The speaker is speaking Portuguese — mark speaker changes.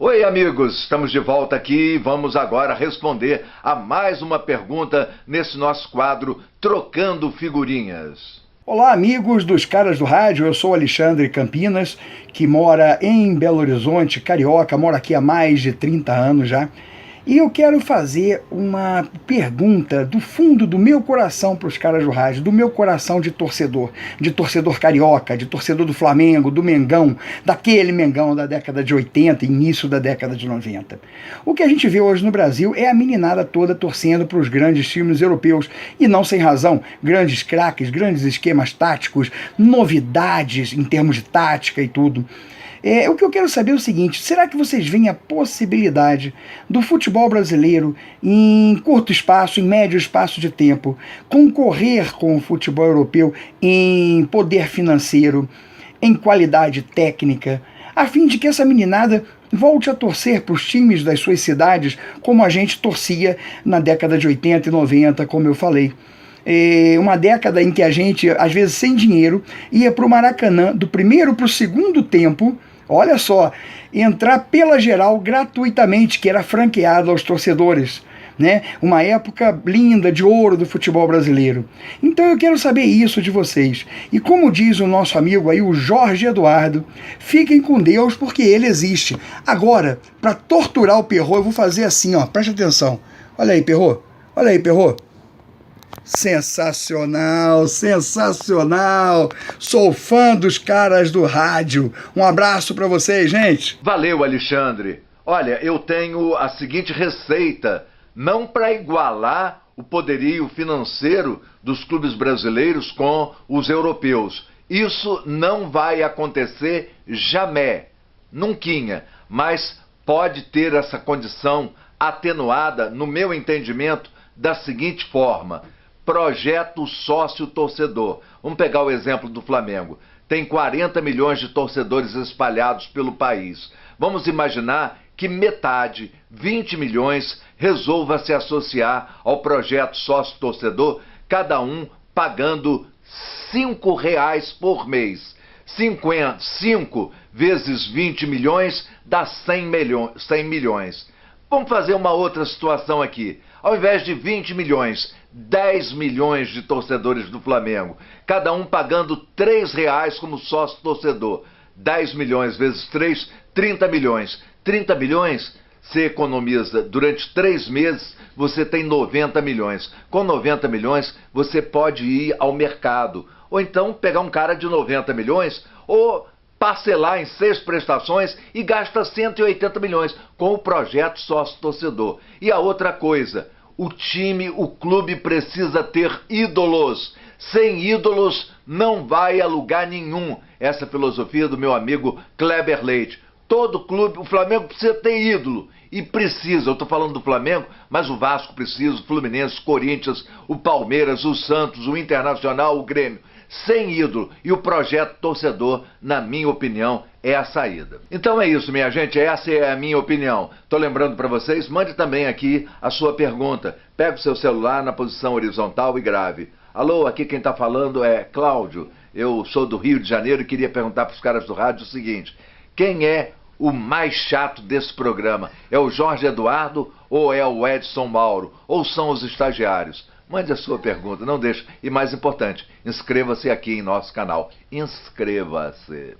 Speaker 1: Oi, amigos, estamos de volta aqui e vamos agora responder a mais uma pergunta nesse nosso quadro Trocando Figurinhas.
Speaker 2: Olá, amigos dos Caras do Rádio, eu sou Alexandre Campinas, que mora em Belo Horizonte, carioca, mora aqui há mais de 30 anos já. E eu quero fazer uma pergunta do fundo do meu coração para os Caras do Rádio, do meu coração de torcedor carioca, de torcedor do Flamengo, do Mengão, daquele Mengão da década de 80, início da década de 90. O que a gente vê hoje no Brasil é a meninada toda torcendo para os grandes times europeus, e não sem razão, grandes craques, grandes esquemas táticos, novidades em termos de tática e tudo. O que eu quero saber é o seguinte: será que vocês veem a possibilidade do futebol brasileiro, em curto espaço, em médio espaço de tempo, concorrer com o futebol europeu em poder financeiro, em qualidade técnica, a fim de que essa meninada volte a torcer para os times das suas cidades como a gente torcia na década de 80 e 90, como eu falei? Uma década em que a gente, às vezes sem dinheiro, ia para o Maracanã do primeiro para o segundo tempo, olha só, entrar pela geral gratuitamente, que era franqueado aos torcedores, né? Uma época linda, de ouro do futebol brasileiro. Então eu quero saber isso de vocês. E como diz o nosso amigo aí, o Jorge Eduardo, fiquem com Deus porque ele existe. Agora, para torturar o Perrô, eu vou fazer assim, ó, preste atenção. Olha aí, Perrô. Olha aí, Perrô. Sensacional, sensacional. Sou fã dos Caras do Rádio. Um abraço para vocês, gente.
Speaker 1: Valeu, Alexandre. Olha, eu tenho a seguinte receita, não para igualar o poderio financeiro dos clubes brasileiros com os europeus. Isso não vai acontecer jamais, nunquinha, mas pode ter essa condição atenuada, no meu entendimento, da seguinte forma: projeto sócio-torcedor. Vamos pegar o exemplo do Flamengo. Tem 40 milhões de torcedores espalhados pelo país. Vamos imaginar que metade, 20 milhões, resolva se associar ao projeto sócio-torcedor, cada um pagando R$ 5 por mês. 5 vezes 20 milhões dá 100 milhões. Vamos fazer uma outra situação aqui. Ao invés de 20 milhões, 10 milhões de torcedores do Flamengo, cada um pagando R$ 3 como sócio torcedor. 10 milhões vezes 3, 30 milhões. 30 milhões, você economiza durante 3 meses, você tem 90 milhões. Com 90 milhões, você pode ir ao mercado. Ou então pegar um cara de 90 milhões, ou parcelar em 6 prestações e gasta 180 milhões com o projeto sócio-torcedor. E a outra coisa, o clube precisa ter ídolos. Sem ídolos não vai a lugar nenhum. Essa filosofia do meu amigo Kleber Leite. Todo clube, o Flamengo precisa ter ídolo. E precisa, eu estou falando do Flamengo, mas o Vasco precisa, o Fluminense, o Corinthians, o Palmeiras, o Santos, o Internacional, o Grêmio. Sem ídolo. E o projeto torcedor, na minha opinião, é a saída. Então é isso, minha gente, essa é a minha opinião. Estou lembrando para vocês, mande também aqui a sua pergunta. Pega o seu celular na posição horizontal e grave. Alô, aqui quem está falando é Cláudio. Eu sou do Rio de Janeiro e queria perguntar para os Caras do Rádio o seguinte: quem é o mais chato desse programa? É o Jorge Eduardo ou é o Edson Mauro? Ou são os estagiários? Mande a sua pergunta, não deixe. E mais importante, inscreva-se aqui em nosso canal. Inscreva-se.